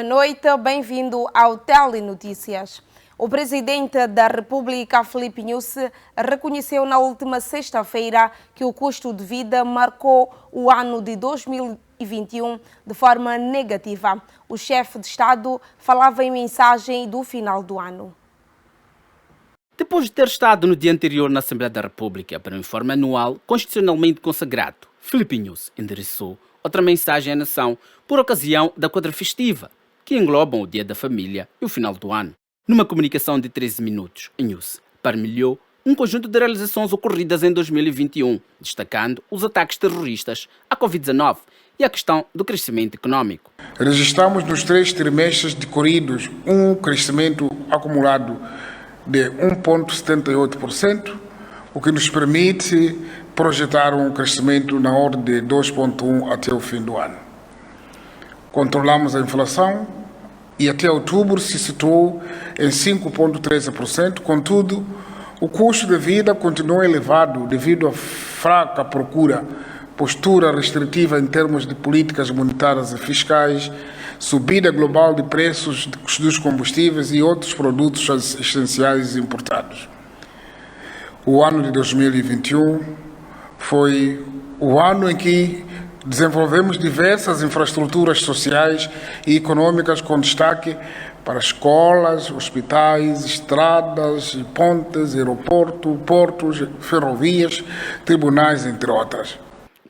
Boa noite, bem-vindo ao Telenotícias. O presidente da República, Filipe Nyusi, reconheceu na última sexta-feira que o custo de vida marcou o ano de 2021 de forma negativa. O chefe de Estado falava em mensagem do final do ano. Depois de ter estado no dia anterior na Assembleia da República para um informe anual constitucionalmente consagrado, Filipe Nyusi endereçou outra mensagem à nação por ocasião da quadra festiva, que englobam o Dia da Família e o final do ano. Numa comunicação de 13 minutos, Nyusi partilhou um conjunto de realizações ocorridas em 2021, destacando os ataques terroristas, a Covid-19 e a questão do crescimento econômico. Registramos nos 3 trimestres decorridos um crescimento acumulado de 1,78%, o que nos permite projetar um crescimento na ordem de 2,1% até o fim do ano. Controlamos a inflação e até outubro se situou em 5,13%, contudo, o custo de vida continua elevado devido à fraca procura, postura restritiva em termos de políticas monetárias e fiscais, subida global de preços dos combustíveis e outros produtos essenciais importados. O ano de 2021 foi o ano em que desenvolvemos diversas infraestruturas sociais e econômicas com destaque para escolas, hospitais, estradas, pontes, aeroportos, portos, ferrovias, tribunais, entre outras.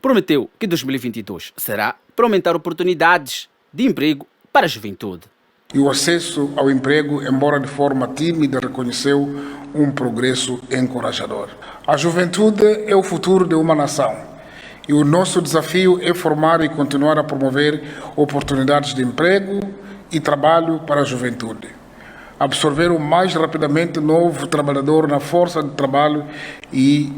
Prometeu que 2022 será para aumentar oportunidades de emprego para a juventude. E o acesso ao emprego, embora de forma tímida, reconheceu um progresso encorajador. A juventude é o futuro de uma nação e o nosso desafio é formar e continuar a promover oportunidades de emprego e trabalho para a juventude. Absorver o mais rapidamente novo trabalhador na força de trabalho e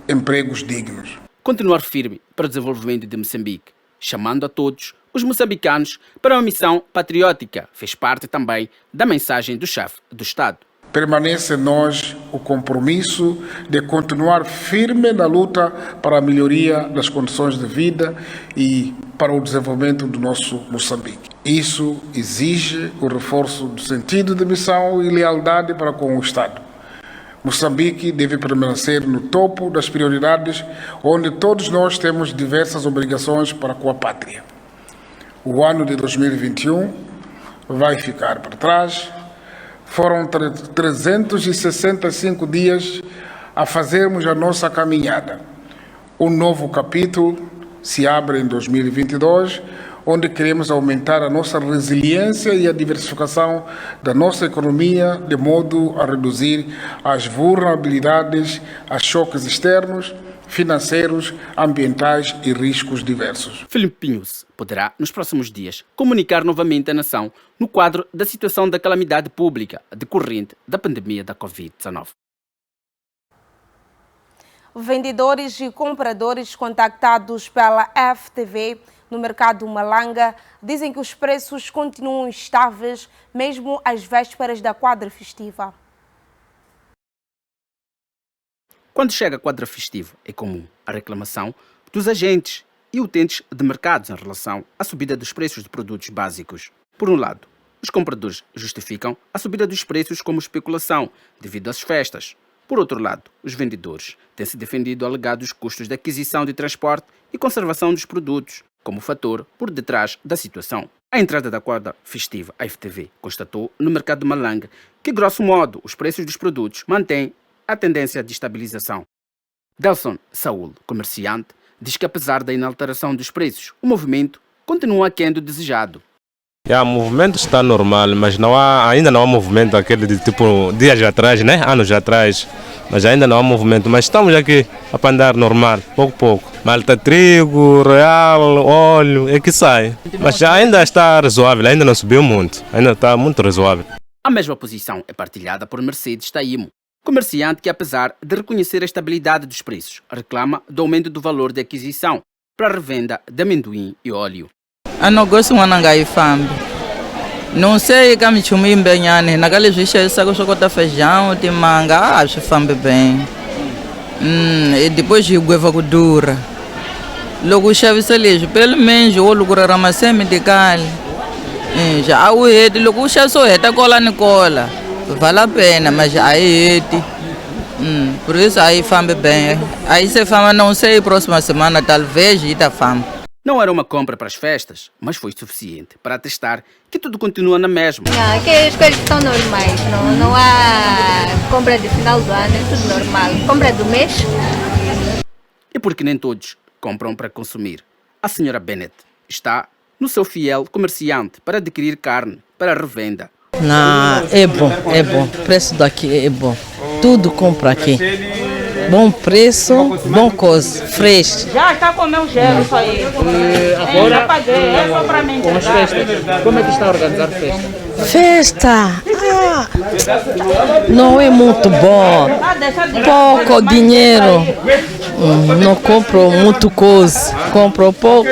empregos dignos. Continuar firme para o desenvolvimento de Moçambique, chamando a todos os moçambicanos para uma missão patriótica, fez parte também da mensagem do chefe do Estado. Permanece em nós o compromisso de continuar firme na luta para a melhoria das condições de vida e para o desenvolvimento do nosso Moçambique. Isso exige o reforço do sentido de missão e lealdade para com o Estado. Moçambique deve permanecer no topo das prioridades, onde todos nós temos diversas obrigações para com a pátria. O ano de 2021 vai ficar para trás. Foram 365 dias a fazermos a nossa caminhada. Um novo capítulo se abre em 2022, onde queremos aumentar a nossa resiliência e a diversificação da nossa economia, de modo a reduzir as vulnerabilidades a choques externos, financeiros, ambientais e riscos diversos. Filipe Nyusi poderá, nos próximos dias, comunicar novamente à nação no quadro da situação da calamidade pública decorrente da pandemia da Covid-19. Vendedores e compradores contactados pela FTV no mercado Malanga dizem que os preços continuam estáveis mesmo às vésperas da quadra festiva. Quando chega a quadra festiva, é comum a reclamação dos agentes e utentes de mercados em relação à subida dos preços de produtos básicos. Por um lado, os compradores justificam a subida dos preços como especulação devido às festas. Por outro lado, os vendedores têm se defendido alegados custos de aquisição de transporte e conservação dos produtos como fator por detrás da situação. A entrada da quadra festiva, a FTV, constatou no mercado de Malanga que, grosso modo, os preços dos produtos mantêm a tendência de estabilização. Delson Saúl, comerciante, diz que apesar da inalteração dos preços, o movimento continua aquém do desejado. O movimento está normal, mas ainda não há movimento aquele de tipo dias atrás, né? Anos atrás, mas ainda não há movimento. Mas estamos aqui a andar normal, pouco a pouco. Malta, trigo, real, óleo, é que sai. Mas ainda está razoável, ainda não subiu muito, ainda está muito razoável. A mesma posição é partilhada por Mercedes Taimo, comerciante que, apesar de reconhecer a estabilidade dos preços, reclama do aumento do valor de aquisição para a revenda de amendoim e óleo. Eu não gosto de manangai fambe. Não sei que me chumi bem, naquele juiz saco chocolate feijão, de manga, acho fambe bem. E depois de gueva dura. Logo chave selejo, pelo menos o lugar armazém medical. Já o hete, logo já só heta cola Nicola. Vale a pena, mas aí hete. Por isso aí fama bem. Aí se fama não sei, próxima semana talvez e da fama. Não era uma compra para as festas, mas foi suficiente para atestar que tudo continua na mesma. Não, que as coisas são normais, não há compra de final do ano, é tudo normal. Compra do mês. E porque nem todos compram para consumir, a senhora Bennett está no seu fiel comerciante para adquirir carne para revenda. Não, é bom. O preço daqui é bom. Tudo compra aqui. Bom preço, bom coisa, fresco. Já está com o meu gelo isso aí. Agora já paguei, é só para mim. Com as festas, como é que está a organizar festa? Festa, não é muito bom. Pouco dinheiro. Não compro muito coisa. Compro pouco.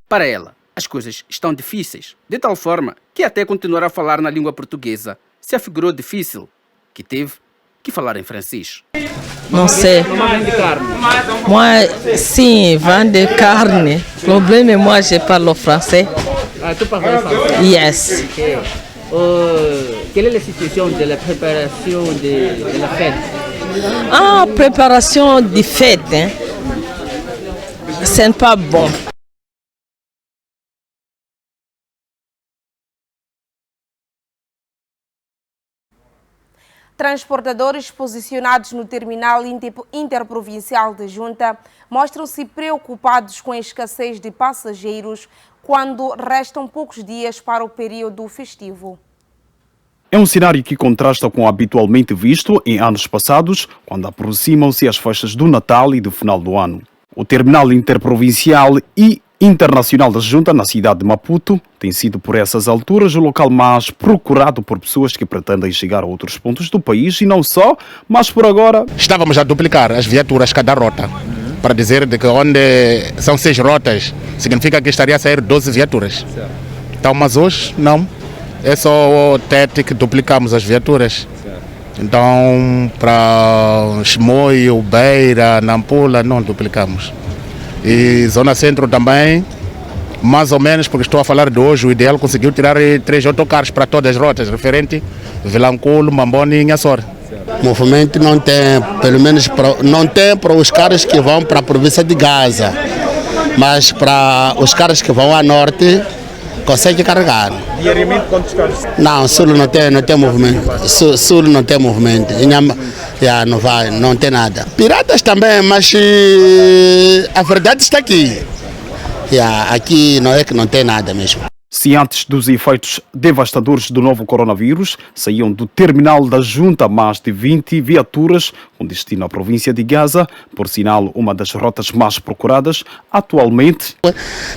Para ela, as coisas estão difíceis, de tal forma que até continuar a falar na língua portuguesa se afigurou difícil, que teve que falar em francês. Não sei. Moi, sim, vende carne. O problema é moi, je parle français. Ah, tu parles français? Yes. Quelle est la situation de la préparation de la fête? Préparação de fête, hein? C'est pas bon. Transportadores posicionados no terminal interprovincial de Junta mostram-se preocupados com a escassez de passageiros quando restam poucos dias para o período festivo. É um cenário que contrasta com o habitualmente visto em anos passados, quando aproximam-se as festas do Natal e do final do ano. O terminal interprovincial e internacional da Junta, na cidade de Maputo, tem sido por essas alturas o local mais procurado por pessoas que pretendem chegar a outros pontos do país e não só, mas por agora... Estávamos a duplicar as viaturas cada rota, para dizer de que onde são 6 rotas, significa que estaria a sair 12 viaturas. Então, mas hoje não, é só o TET que duplicamos as viaturas. Então, para Chimoio, Beira, Nampula, não duplicamos. E Zona Centro também, mais ou menos, porque estou a falar de hoje, o ideal conseguiu tirar 3 autocarros para todas as rotas, referente Vilanculo, Mamboni e Inhassor. O movimento não tem, pelo menos não tem para os carros que vão para a província de Gaza, mas para os carros que vão a norte, consegue carregar. Diariamente quantos carros? Não, Sul não tem movimento. Sul não tem movimento. Não tem nada. Piratas também, mas a verdade está aqui. Aqui não é que não tem nada mesmo. Se antes dos efeitos devastadores do novo coronavírus, saíam do terminal da Junta mais de 20 viaturas com destino à província de Gaza, por sinal uma das rotas mais procuradas, atualmente...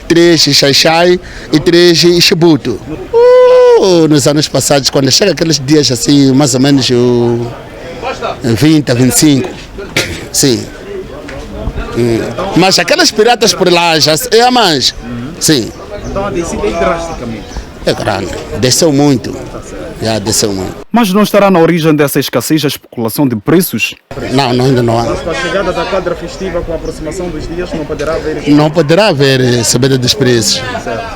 3 em Xai-Xai e 3 em Chibuto. Nos anos passados, quando chega aqueles dias assim, mais ou menos 20 a 25, sim. Mas aquelas piratas por lá já é a mais, sim. Então a descida é drasticamente. É grande, desceu muito. Já desceu muito. Mas não estará na origem dessa escassez a especulação de preços? Não, ainda não há. Mas com a chegada da quadra festiva, com a aproximação dos dias, não poderá haver... Não poderá haver subida dos preços.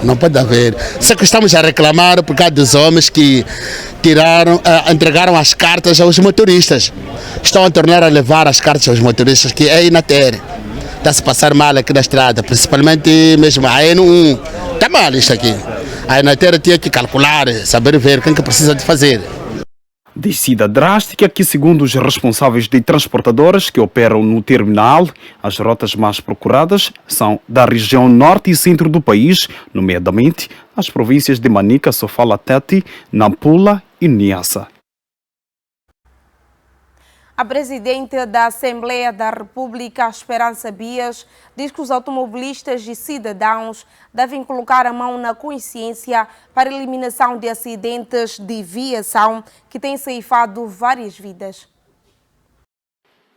Não pode haver. Só que estamos a reclamar por causa dos homens que entregaram as cartas aos motoristas. Estão a tornar a levar as cartas aos motoristas, que é Inater. Está-se a passar mal aqui na estrada, principalmente mesmo a N1. Está mal isto aqui. A Inater tinha que calcular, saber ver quem que precisa de fazer. Descida drástica que, segundo os responsáveis de transportadoras que operam no terminal, as rotas mais procuradas são da região norte e centro do país, nomeadamente as províncias de Manica, Sofala, Tete, Nampula e Niassa. A presidente da Assembleia da República, Esperança Bias, diz que os automobilistas e cidadãos devem colocar a mão na consciência para a eliminação de acidentes de viação que têm ceifado várias vidas.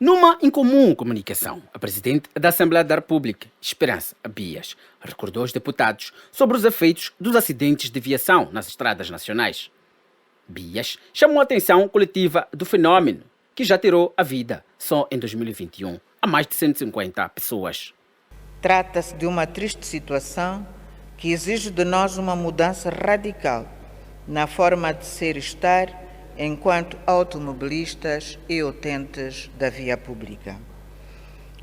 Numa incomum comunicação, a presidente da Assembleia da República, Esperança Bias, recordou aos deputados sobre os efeitos dos acidentes de viação nas estradas nacionais. Bias chamou a atenção coletiva do fenômeno, que já tirou a vida, só em 2021, a mais de 150 pessoas. Trata-se de uma triste situação que exige de nós uma mudança radical na forma de ser e estar enquanto automobilistas e utentes da via pública.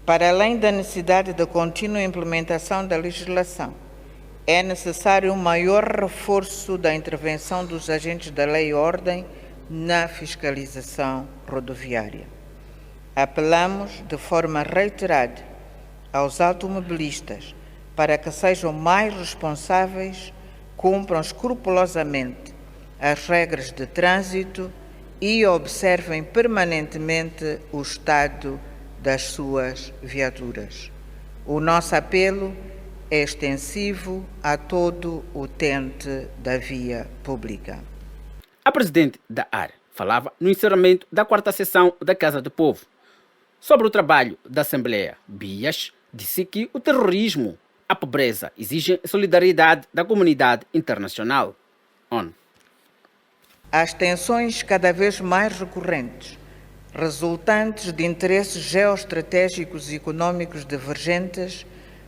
Para além da necessidade de contínua implementação da legislação, é necessário um maior reforço da intervenção dos agentes da lei e ordem na fiscalização rodoviária. Apelamos de forma reiterada aos automobilistas para que sejam mais responsáveis, cumpram escrupulosamente as regras de trânsito e observem permanentemente o estado das suas viaturas. O nosso apelo é extensivo a todo o utente da via pública. A presidente da AR falava no encerramento da 4ª sessão da Casa do Povo. Sobre o trabalho da Assembleia, Bias disse que o terrorismo, a pobreza exigem solidariedade da comunidade internacional. As tensões cada vez mais recorrentes, resultantes de interesses geoestratégicos e econômicos divergentes,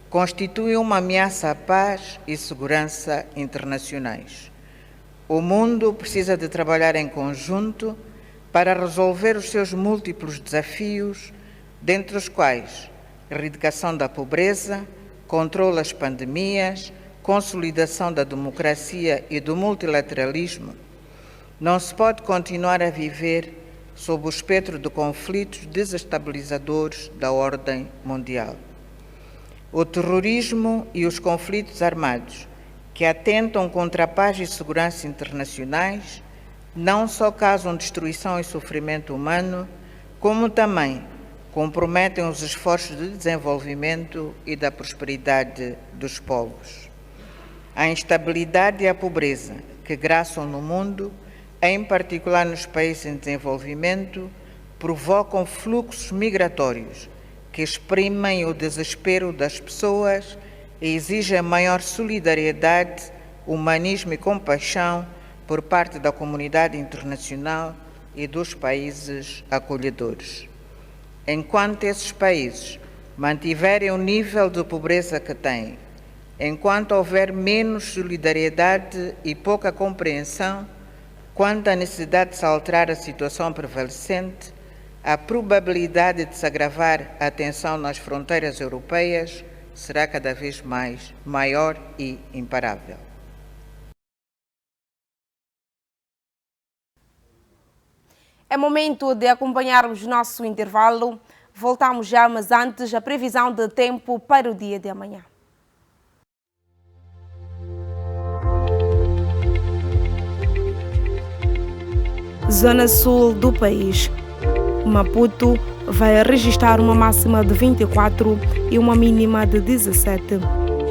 constituem uma ameaça à paz e segurança internacionais. O mundo precisa de trabalhar em conjunto para resolver os seus múltiplos desafios, dentre os quais erradicação da pobreza, controle das pandemias, consolidação da democracia e do multilateralismo. Não se pode continuar a viver sob o espectro de conflitos desestabilizadores da ordem mundial. O terrorismo e os conflitos armados que atentam contra a paz e segurança internacionais não só causam destruição e sofrimento humano, como também comprometem os esforços de desenvolvimento e da prosperidade dos povos. A instabilidade e a pobreza que graçam no mundo, em particular nos países em desenvolvimento, provocam fluxos migratórios que exprimem o desespero das pessoas e exigem maior solidariedade, humanismo e compaixão por parte da comunidade internacional e dos países acolhedores. Enquanto esses países mantiverem o nível de pobreza que têm, enquanto houver menos solidariedade e pouca compreensão quanto à necessidade de se alterar a situação prevalecente, a probabilidade de se agravar a tensão nas fronteiras europeias será cada vez mais maior e imparável. É momento de acompanharmos nosso intervalo. Voltamos já, mas antes a previsão de tempo para o dia de amanhã. Zona sul do país. Maputo vai registrar uma máxima de 24 e uma mínima de 17.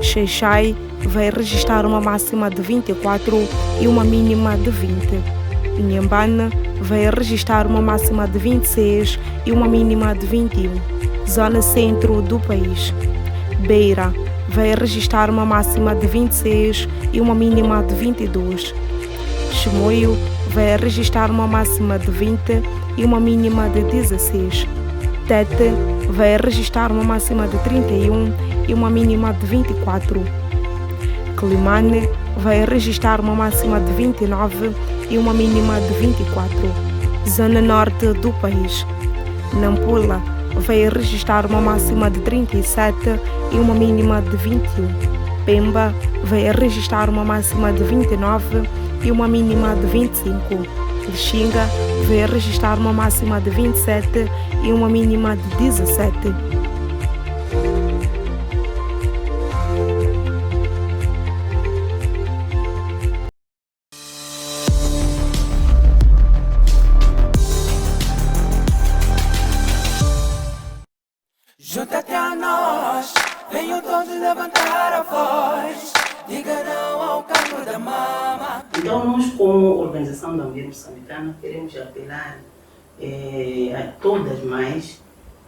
Xai-Xai vai registrar uma máxima de 24 e uma mínima de 20. Inhambane vai registrar uma máxima de 26 e uma mínima de 21. Zona centro do país. Beira vai registrar uma máxima de 26 e uma mínima de 22. Chimoio vai registrar uma máxima de 20 e uma mínima de 16. Tete vai registrar uma máxima de 31 e uma mínima de 24. Climane vai registrar uma máxima de 29 e uma mínima de 24. Zona norte do país. Nampula vai registrar uma máxima de 37 e uma mínima de 21. Pemba vai registrar uma máxima de 29 e uma mínima de 25. Lixinga vai registrar uma máxima de 27 e uma mínima de 17. Junta-te a nós, venham todos levantar a voz, diga não ao cancro da mama. Então nós, como organização da mulher moçambicana, queremos apelar a todas as mães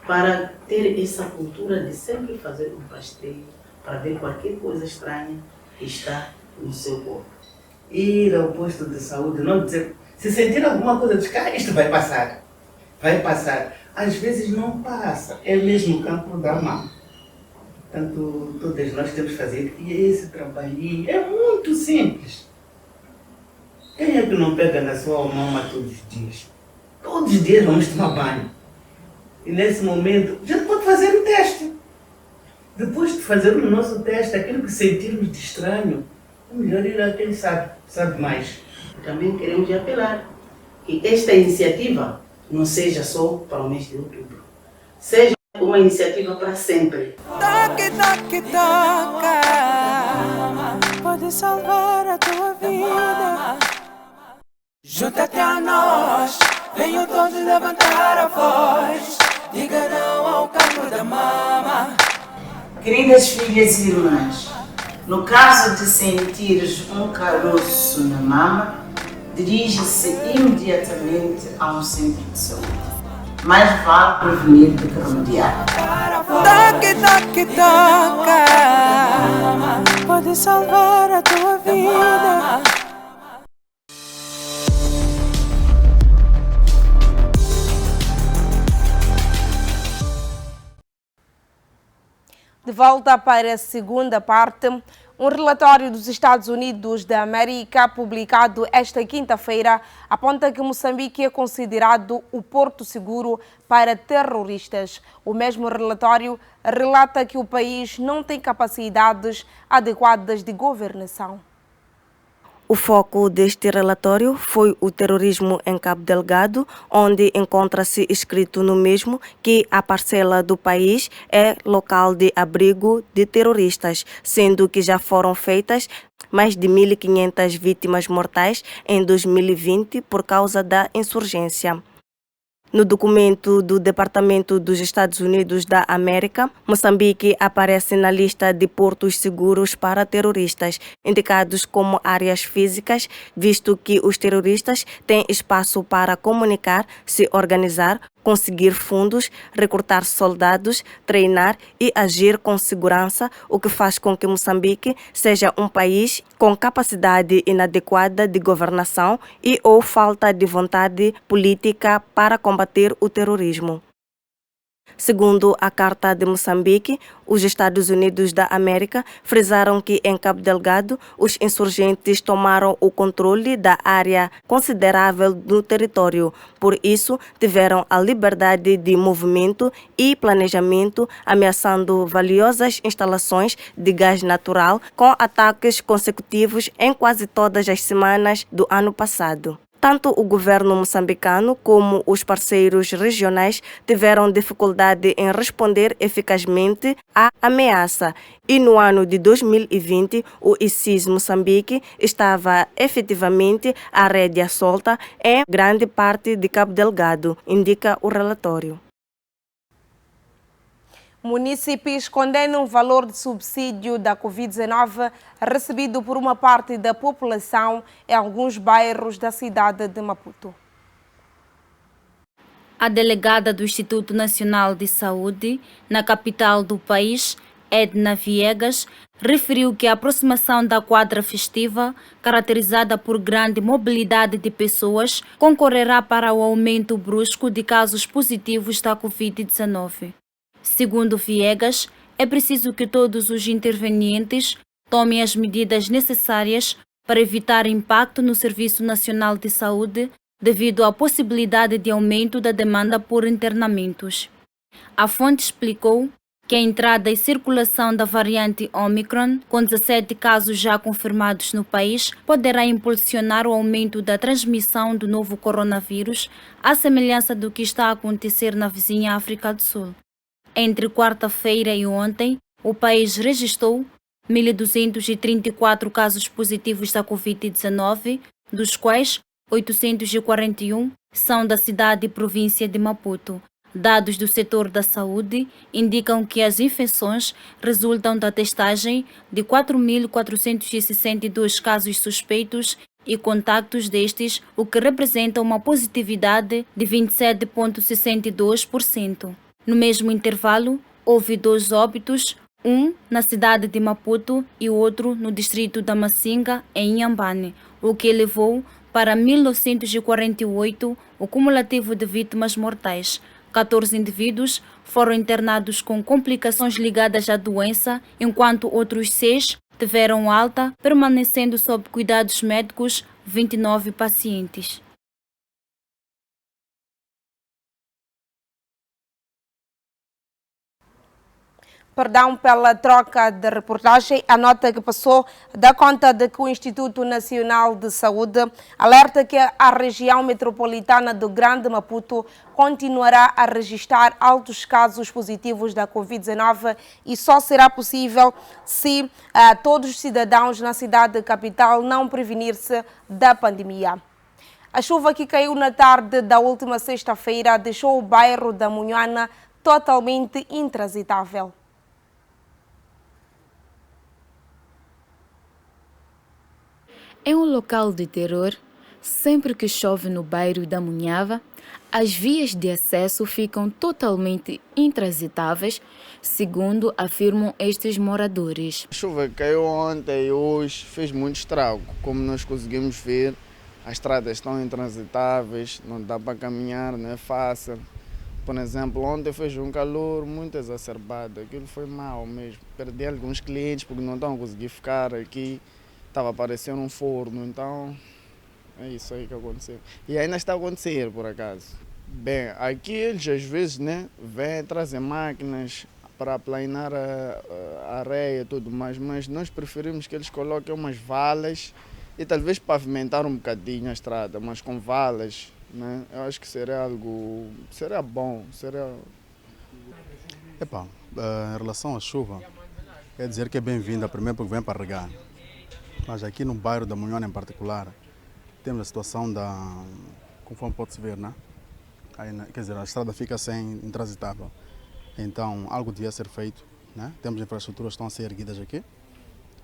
para ter essa cultura de sempre fazer um rastreio para ver qualquer coisa estranha que está no seu corpo. Ir ao posto de saúde, não dizer, se sentir alguma coisa, diz, isto vai passar, vai passar. Às vezes não passa, é mesmo o cancro da mama. Portanto, todas nós temos que fazer esse trabalhinho. É muito simples. Quem é que não pega na sua mama todos os dias? Todos os dias vamos tomar banho. E nesse momento, a gente pode fazer o teste. Depois de fazer o nosso teste, aquilo que sentirmos de estranho, é melhor ir a quem sabe mais. Também queremos apelar que esta iniciativa não seja só para o mês de outubro. Seja uma iniciativa para sempre. Toque, toque, toca, pode salvar a tua vida. Junta-te a nós, venham todos levantar a voz. Diga não ao cancro da mama. Queridas filhas e irmãs, no caso de sentires um caroço na mama, dirige-se imediatamente a um centro de saúde. Mais vale prevenir do que remediar. Toque, toque, toca, pode salvar a tua vida. De volta para a segunda parte, um relatório dos Estados Unidos da América, publicado esta quinta-feira, aponta que Moçambique é considerado o porto seguro para terroristas. O mesmo relatório relata que o país não tem capacidades adequadas de governação. O foco deste relatório foi o terrorismo em Cabo Delgado, onde encontra-se escrito no mesmo que a parcela do país é local de abrigo de terroristas, sendo que já foram feitas mais de 1.500 vítimas mortais em 2020 por causa da insurgência. No documento do Departamento dos Estados Unidos da América, Moçambique aparece na lista de portos seguros para terroristas, indicados como áreas físicas, visto que os terroristas têm espaço para comunicar, se organizar, conseguir fundos, recrutar soldados, treinar e agir com segurança, o que faz com que Moçambique seja um país com capacidade inadequada de governação e ou falta de vontade política para combater o terrorismo. Segundo a Carta de Moçambique, os Estados Unidos da América frisaram que em Cabo Delgado os insurgentes tomaram o controle da área considerável do território. Por isso, tiveram a liberdade de movimento e planejamento, ameaçando valiosas instalações de gás natural com ataques consecutivos em quase todas as semanas do ano passado. Tanto o governo moçambicano como os parceiros regionais tiveram dificuldade em responder eficazmente à ameaça. E no ano de 2020, o ISIS Moçambique estava efetivamente à rédea solta em grande parte de Cabo Delgado, indica o relatório. Munícipes condenam o valor de subsídio da Covid-19 recebido por uma parte da população em alguns bairros da cidade de Maputo. A delegada do Instituto Nacional de Saúde, na capital do país, Edna Viegas, referiu que a aproximação da quadra festiva, caracterizada por grande mobilidade de pessoas, concorrerá para o aumento brusco de casos positivos da Covid-19. Segundo Viegas, é preciso que todos os intervenientes tomem as medidas necessárias para evitar impacto no Serviço Nacional de Saúde devido à possibilidade de aumento da demanda por internamentos. A fonte explicou que a entrada e circulação da variante Omicron, com 17 casos já confirmados no país, poderá impulsionar o aumento da transmissão do novo coronavírus, à semelhança do que está a acontecer na vizinha África do Sul. Entre quarta-feira e ontem, o país registrou 1.234 casos positivos da Covid-19, dos quais 841 são da cidade e província de Maputo. Dados do setor da saúde indicam que as infecções resultam da testagem de 4.462 casos suspeitos e contactos destes, o que representa uma positividade de 27,62%. No mesmo intervalo, houve 2 óbitos, um na cidade de Maputo e outro no distrito da Macinga, em Inhambane, o que elevou para 1.948 o cumulativo de vítimas mortais. 14 indivíduos foram internados com complicações ligadas à doença, enquanto outros 6 tiveram alta, permanecendo sob cuidados médicos 29 pacientes. Perdão pela troca de reportagem. A nota que passou dá conta de que o Instituto Nacional de Saúde alerta que a região metropolitana do Grande Maputo continuará a registrar altos casos positivos da Covid-19 e só será possível se todos os cidadãos na cidade capital não prevenir-se da pandemia. A chuva que caiu na tarde da última sexta-feira deixou o bairro da Munhana totalmente intransitável. É um local de terror. Sempre que chove no bairro da Munhava, as vias de acesso ficam totalmente intransitáveis, segundo afirmam estes moradores. A chuva que caiu ontem e hoje fez muito estrago. Como nós conseguimos ver, as estradas estão intransitáveis, não dá para caminhar, não é fácil. Por exemplo, ontem fez um calor muito exacerbado, aquilo foi mal mesmo. Perdi alguns clientes porque não estão a conseguir ficar aqui. Estava aparecendo um forno, então é isso aí que aconteceu. E ainda está a acontecer, por acaso. Bem, aqui eles às vezes vêm trazer máquinas para planear a areia e tudo mais, mas nós preferimos que eles coloquem umas valas e talvez pavimentar um bocadinho a estrada, mas com valas, né? Eu acho que seria algo, seria bom, seria... Em relação à chuva, quer dizer que é bem-vinda, primeiro porque vem para regar. Mas aqui no bairro da Munhana em particular, temos a situação conforme pode-se ver, né? Aí, quer dizer, a estrada fica intransitável. Então, algo devia ser feito, né? Temos infraestruturas que estão a ser erguidas aqui.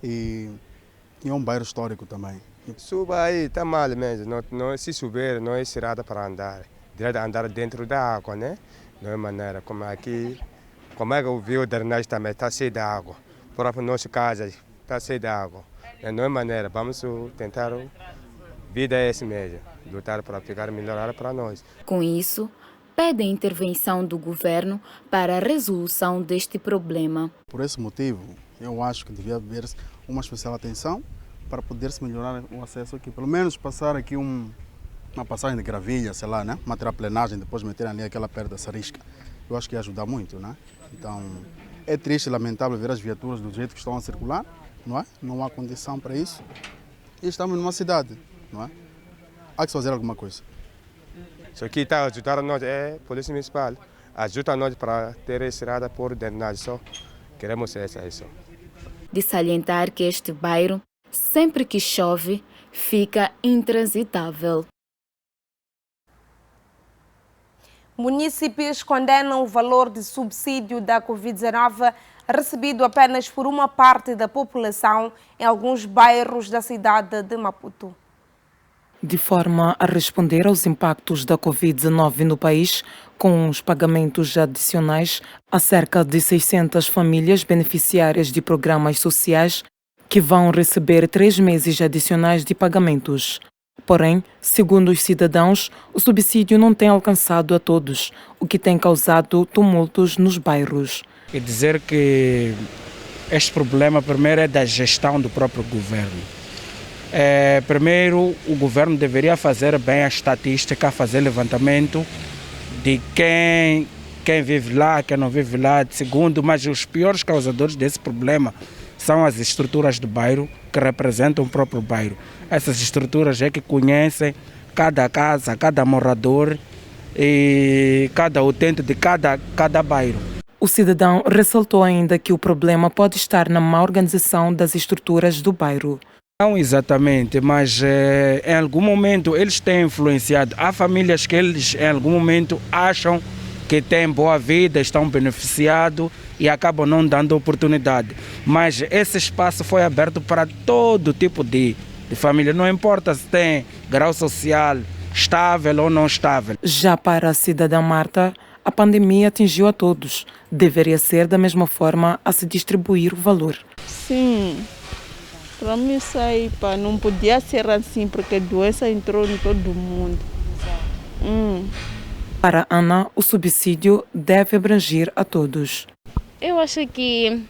E é um bairro histórico também. Suba aí, está mal mesmo. Se subir, não é estrada para andar. Direito andar dentro da água, né? Não é maneira. Como aqui, como é que o rio Drenagem também está cheio de água. Por exemplo, nossa casa está cheio de água. Não é maneira, vamos tentar, vida é essa mesmo, lutar para ficar melhorar para nós. Com isso, pede a intervenção do governo para a resolução deste problema. Por esse motivo, eu acho que devia haver uma especial atenção para poder-se melhorar o acesso aqui. Pelo menos passar aqui uma passagem de gravilha, sei lá, né? Uma terraplenagem, depois meter ali aquela perda da sarisca. Eu acho que ia ajudar muito, né? Então, é triste e lamentável ver as viaturas do jeito que estão a circular. Não é? Não há condição para isso. E estamos numa cidade, não é? Há que fazer alguma coisa. Isso aqui está ajudando nós, é a Polícia Municipal. Ajuda nós para ter estrada por drenagem só. Queremos isso. De salientar que este bairro, sempre que chove, fica intransitável. Munícipes condenam o valor de subsídio da Covid-19 recebido apenas por uma parte da população em alguns bairros da cidade de Maputo. De forma a responder aos impactos da Covid-19 no país, com os pagamentos adicionais a cerca de 600 famílias beneficiárias de programas sociais que vão receber 3 meses adicionais de pagamentos. Porém, segundo os cidadãos, o subsídio não tem alcançado a todos, o que tem causado tumultos nos bairros. E dizer que este problema primeiro é da gestão do próprio governo. Primeiro, o governo deveria fazer bem a estatística, fazer levantamento de quem vive lá, quem não vive lá. Segundo, mas os piores causadores desse problema são as estruturas do bairro, que representam o próprio bairro. Essas estruturas é que conhecem cada casa, cada morador e cada utente de cada bairro. O cidadão ressaltou ainda que o problema pode estar na má organização das estruturas do bairro. Não exatamente, mas em algum momento eles têm influenciado. Há famílias que eles em algum momento acham que têm boa vida, estão beneficiados e acabam não dando oportunidade. Mas esse espaço foi aberto para todo tipo de família, não importa se tem grau social estável ou não estável. Já para a cidadã Marta, a pandemia atingiu a todos. Deveria ser da mesma forma a se distribuir o valor. Sim, para mim isso aí não podia ser assim, porque a doença entrou em todo mundo. Para Ana, o subsídio deve abranger a todos. Eu acho que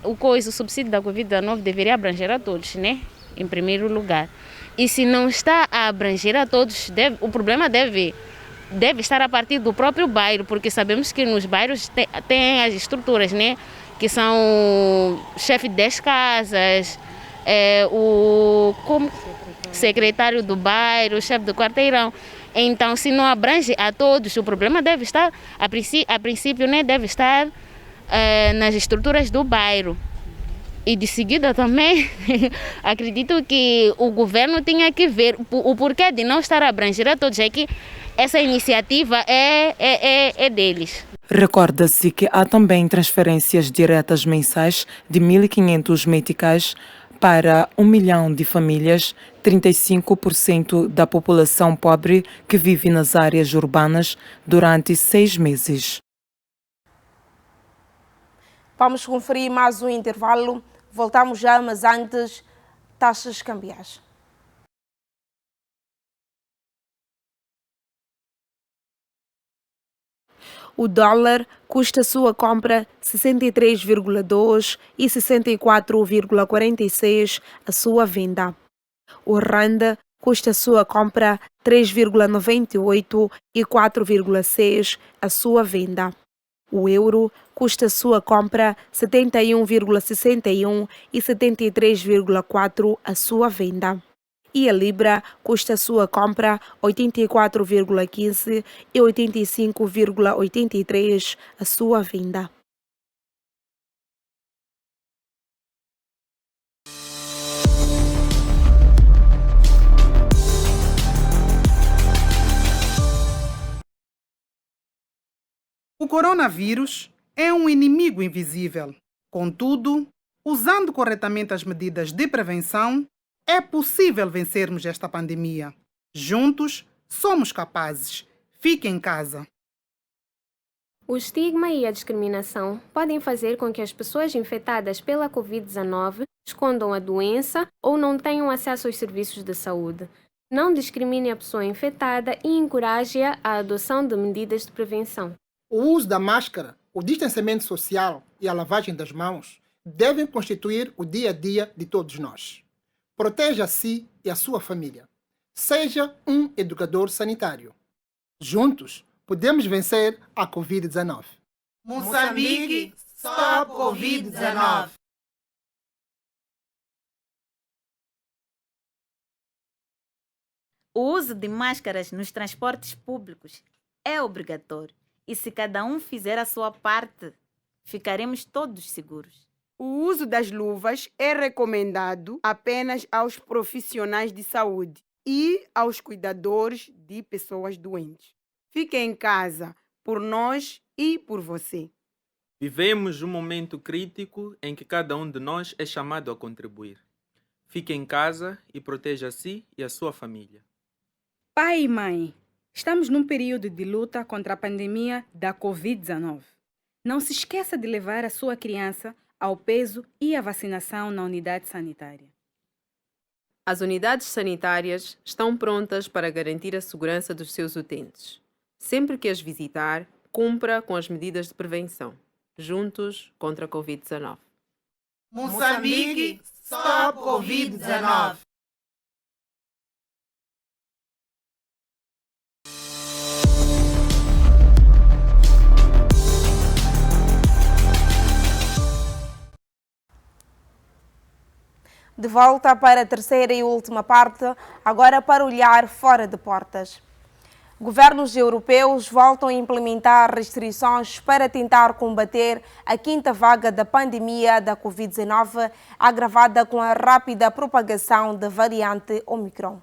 o subsídio da Covid-19 deveria abranger a todos, né? Em primeiro lugar. E se não está a abranger a todos, o problema deve estar a partir do próprio bairro, porque sabemos que nos bairros tem as estruturas, né? Que são chefe de 10 casas, o secretário do bairro, chefe do quarteirão. Então, se não abrange a todos, o problema deve estar, a princípio, né, deve estar nas estruturas do bairro. E de seguida também, acredito que o governo tinha que ver o porquê de não estar a abranger a todos, é que essa iniciativa é deles. Recorda-se que há também transferências diretas mensais de 1.500 meticais para 1 milhão de famílias, 35% da população pobre que vive nas áreas urbanas durante 6 meses. Vamos conferir mais um intervalo. Voltamos já, mas antes, taxas cambiais. O dólar custa sua compra 63,2 e 64,46 a sua venda. O rand custa sua compra 3,98 e 4,6 a sua venda. O euro custa sua compra 71,61 e 73,4 a sua venda. E a libra custa sua compra 84,15 e 85,83 a sua venda. O coronavírus é um inimigo invisível. Contudo, usando corretamente as medidas de prevenção, é possível vencermos esta pandemia. Juntos, somos capazes. Fique em casa. O estigma e a discriminação podem fazer com que as pessoas infectadas pela Covid-19 escondam a doença ou não tenham acesso aos serviços de saúde. Não discrimine a pessoa infectada e encoraje-a à adoção de medidas de prevenção. O uso da máscara, o distanciamento social e a lavagem das mãos devem constituir o dia a dia de todos nós. Proteja a si e a sua família. Seja um educador sanitário. Juntos, podemos vencer a Covid-19. Moçambique, stop Covid-19. O uso de máscaras nos transportes públicos é obrigatório. E se cada um fizer a sua parte, ficaremos todos seguros. O uso das luvas é recomendado apenas aos profissionais de saúde e aos cuidadores de pessoas doentes. Fique em casa, por nós e por você. Vivemos um momento crítico em que cada um de nós é chamado a contribuir. Fique em casa e proteja a si e a sua família. Pai e mãe, estamos num período de luta contra a pandemia da Covid-19. Não se esqueça de levar a sua criança ao peso e à vacinação na unidade sanitária. As unidades sanitárias estão prontas para garantir a segurança dos seus utentes. Sempre que as visitar, cumpra com as medidas de prevenção. Juntos contra a Covid-19. Moçambique, stop Covid-19. De volta para a terceira e última parte, agora para olhar fora de portas. Governos europeus voltam a implementar restrições para tentar combater a quinta vaga da pandemia da Covid-19, agravada com a rápida propagação da variante Omicron.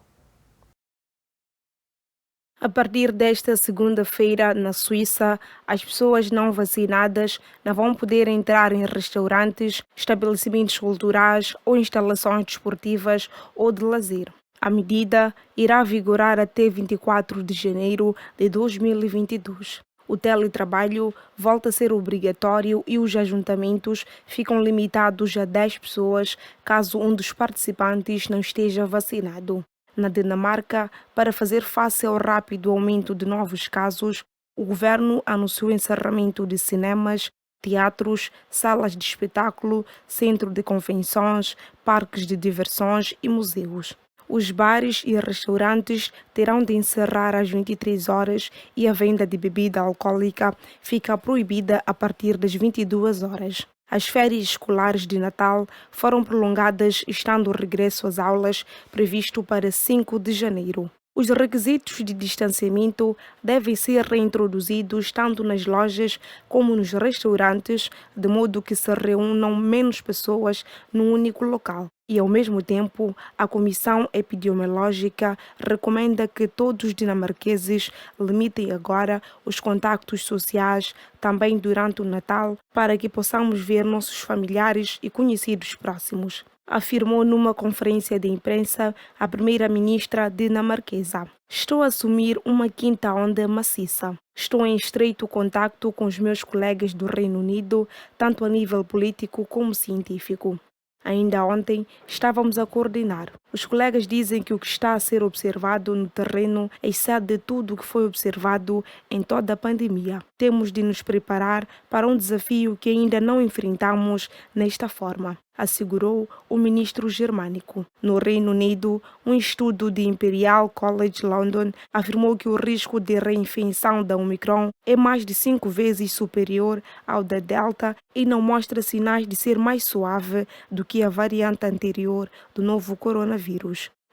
A partir desta segunda-feira, na Suíça, as pessoas não vacinadas não vão poder entrar em restaurantes, estabelecimentos culturais ou instalações desportivas ou de lazer. A medida irá vigorar até 24 de janeiro de 2022. O teletrabalho volta a ser obrigatório e os ajuntamentos ficam limitados a 10 pessoas caso um dos participantes não esteja vacinado. Na Dinamarca, para fazer face ao rápido aumento de novos casos, o governo anunciou o encerramento de cinemas, teatros, salas de espetáculo, centro de convenções, parques de diversões e museus. Os bares e restaurantes terão de encerrar às 23 horas e a venda de bebida alcoólica fica proibida a partir das 22 horas. As férias escolares de Natal foram prolongadas, estando o regresso às aulas previsto para 5 de janeiro. Os requisitos de distanciamento devem ser reintroduzidos tanto nas lojas como nos restaurantes, de modo que se reúnam menos pessoas num único local. E, ao mesmo tempo, a Comissão Epidemiológica recomenda que todos os dinamarqueses limitem agora os contactos sociais também durante o Natal, para que possamos ver nossos familiares e conhecidos próximos, afirmou numa conferência de imprensa a primeira-ministra dinamarquesa. Estou a assumir uma quinta onda maciça. Estou em estreito contacto com os meus colegas do Reino Unido, tanto a nível político como científico. Ainda ontem estávamos a coordenar. Os colegas dizem que o que está a ser observado no terreno excede tudo o que foi observado em toda a pandemia. Temos de nos preparar para um desafio que ainda não enfrentamos nesta forma, assegurou o ministro germânico. No Reino Unido, um estudo de Imperial College London afirmou que o risco de reinfecção da Omicron é mais de 5 vezes superior ao da Delta e não mostra sinais de ser mais suave do que a variante anterior do novo coronavírus.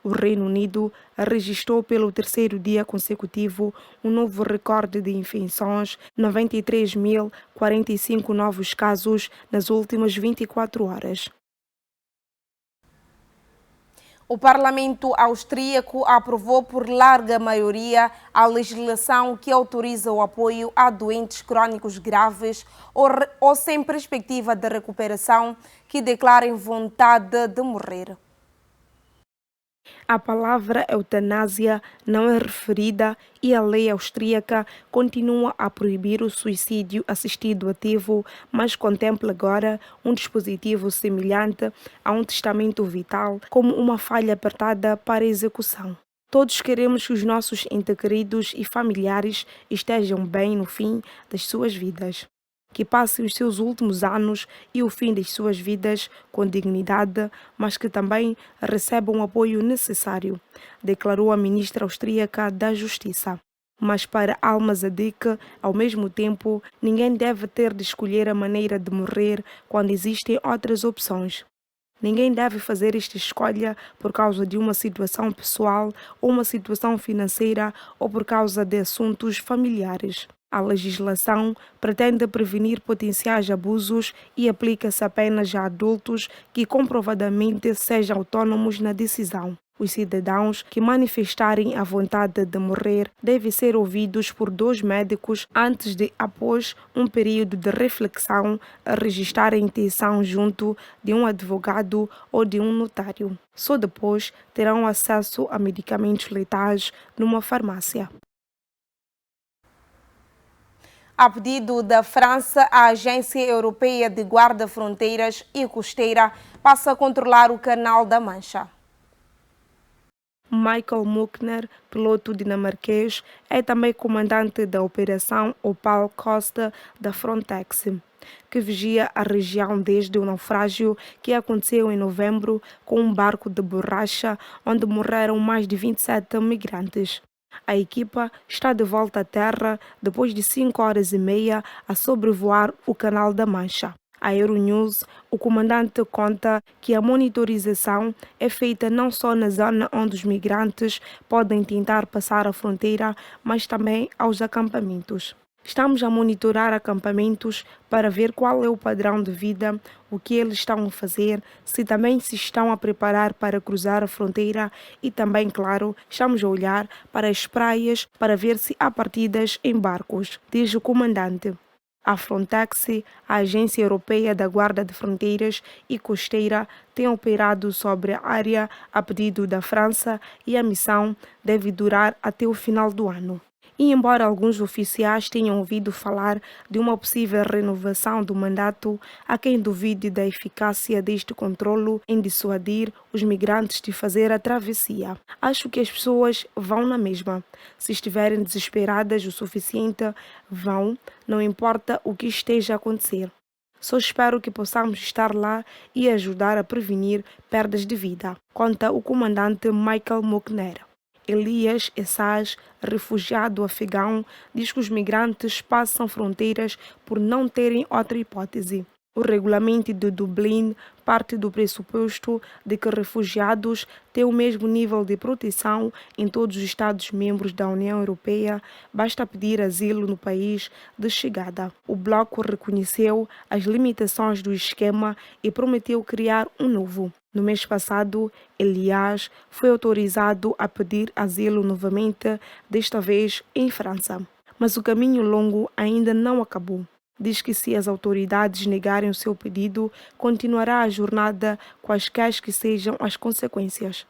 O Reino Unido registrou pelo terceiro dia consecutivo um novo recorde de infecções, 93.045 novos casos nas últimas 24 horas. O Parlamento austríaco aprovou por larga maioria a legislação que autoriza o apoio a doentes crônicos graves ou sem perspectiva de recuperação que declarem vontade de morrer. A palavra eutanásia não é referida e a lei austríaca continua a proibir o suicídio assistido ativo, mas contempla agora um dispositivo semelhante a um testamento vital como uma falha apertada para a execução. Todos queremos que os nossos entes queridos e familiares estejam bem no fim das suas vidas, que passem os seus últimos anos e o fim das suas vidas com dignidade, mas que também recebam o apoio necessário, declarou a ministra austríaca da Justiça. Mas para Alma Zadik, ao mesmo tempo, ninguém deve ter de escolher a maneira de morrer quando existem outras opções. Ninguém deve fazer esta escolha por causa de uma situação pessoal ou uma situação financeira ou por causa de assuntos familiares. A legislação pretende prevenir potenciais abusos e aplica-se apenas a adultos que comprovadamente sejam autônomos na decisão. Os cidadãos que manifestarem a vontade de morrer devem ser ouvidos por 2 médicos antes de, após um período de reflexão, registrar a intenção junto de um advogado ou de um notário. Só depois terão acesso a medicamentos letais numa farmácia. A pedido da França, a Agência Europeia de Guarda-Fronteiras e Costeira passa a controlar o Canal da Mancha. Michael Muckner, piloto dinamarquês, é também comandante da Operação Opal Costa da Frontex, que vigia a região desde o naufrágio que aconteceu em novembro com um barco de borracha onde morreram mais de 27 migrantes. A equipa está de volta à terra depois de 5 horas e meia a sobrevoar o Canal da Mancha. A Euronews, o comandante conta que a monitorização é feita não só na zona onde os migrantes podem tentar passar a fronteira, mas também aos acampamentos. Estamos a monitorar acampamentos para ver qual é o padrão de vida, o que eles estão a fazer, se também se estão a preparar para cruzar a fronteira e também, claro, estamos a olhar para as praias para ver se há partidas em barcos, diz o comandante. A Frontex, a Agência Europeia da Guarda de Fronteiras e Costeira, tem operado sobre a área a pedido da França e a missão deve durar até o final do ano. E embora alguns oficiais tenham ouvido falar de uma possível renovação do mandato, há quem duvide da eficácia deste controlo em dissuadir os migrantes de fazer a travessia. Acho que as pessoas vão na mesma. Se estiverem desesperadas o suficiente, vão, não importa o que esteja a acontecer. Só espero que possamos estar lá e ajudar a prevenir perdas de vida, conta o comandante Michael Mockner. Elias Essage, refugiado afegão, diz que os migrantes passam fronteiras por não terem outra hipótese. O regulamento de Dublin parte do pressuposto de que refugiados têm o mesmo nível de proteção em todos os Estados-membros da União Europeia, basta pedir asilo no país de chegada. O bloco reconheceu as limitações do esquema e prometeu criar um novo. No mês passado, Elias foi autorizado a pedir asilo novamente, desta vez em França. Mas o caminho longo ainda não acabou. Diz que se as autoridades negarem o seu pedido, continuará a jornada, quaisquer que sejam as consequências.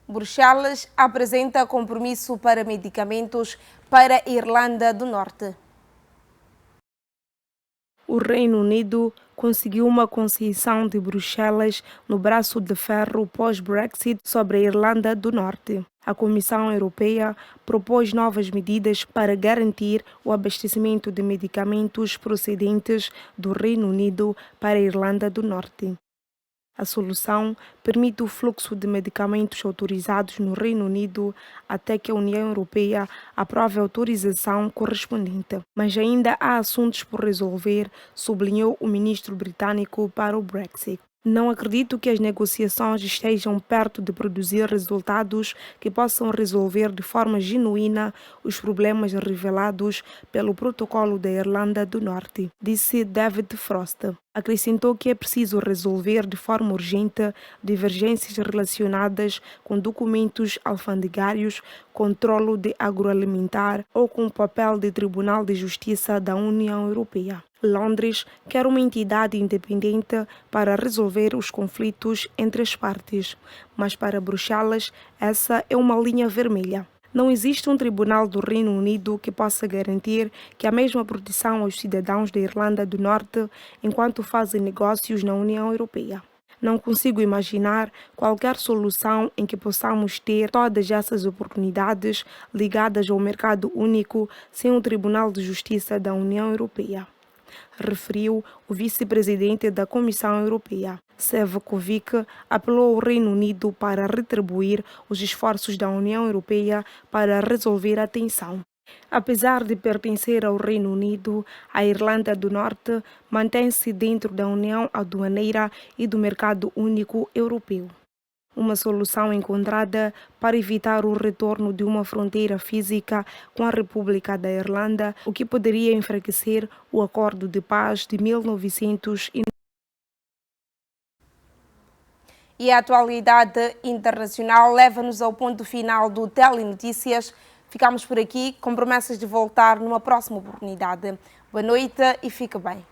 Bruxelas apresenta compromisso para medicamentos para a Irlanda do Norte. O Reino Unido conseguiu uma concessão de Bruxelas no braço de ferro pós-Brexit sobre a Irlanda do Norte. A Comissão Europeia propôs novas medidas para garantir o abastecimento de medicamentos procedentes do Reino Unido para a Irlanda do Norte. A solução permite o fluxo de medicamentos autorizados no Reino Unido até que a União Europeia aprove a autorização correspondente. Mas ainda há assuntos por resolver, sublinhou o ministro britânico para o Brexit. Não acredito que as negociações estejam perto de produzir resultados que possam resolver de forma genuína os problemas revelados pelo Protocolo da Irlanda do Norte, disse David Frost. Acrescentou que é preciso resolver de forma urgente divergências relacionadas com documentos alfandegários, controlo de agroalimentar ou com o papel do Tribunal de Justiça da União Europeia. Londres quer uma entidade independente para resolver os conflitos entre as partes, mas para Bruxelas essa é uma linha vermelha. Não existe um tribunal do Reino Unido que possa garantir que há a mesma proteção aos cidadãos da Irlanda do Norte enquanto fazem negócios na União Europeia. Não consigo imaginar qualquer solução em que possamos ter todas essas oportunidades ligadas ao mercado único sem um Tribunal de Justiça da União Europeia, referiu o vice-presidente da Comissão Europeia. Šefčovič apelou ao Reino Unido para retribuir os esforços da União Europeia para resolver a tensão. Apesar de pertencer ao Reino Unido, a Irlanda do Norte mantém-se dentro da União Aduaneira e do Mercado Único Europeu. Uma solução encontrada para evitar o retorno de uma fronteira física com a República da Irlanda, o que poderia enfraquecer o Acordo de Paz de 1990. E a atualidade internacional leva-nos ao ponto final do Telenotícias. Ficamos por aqui com promessas de voltar numa próxima oportunidade. Boa noite e fique bem.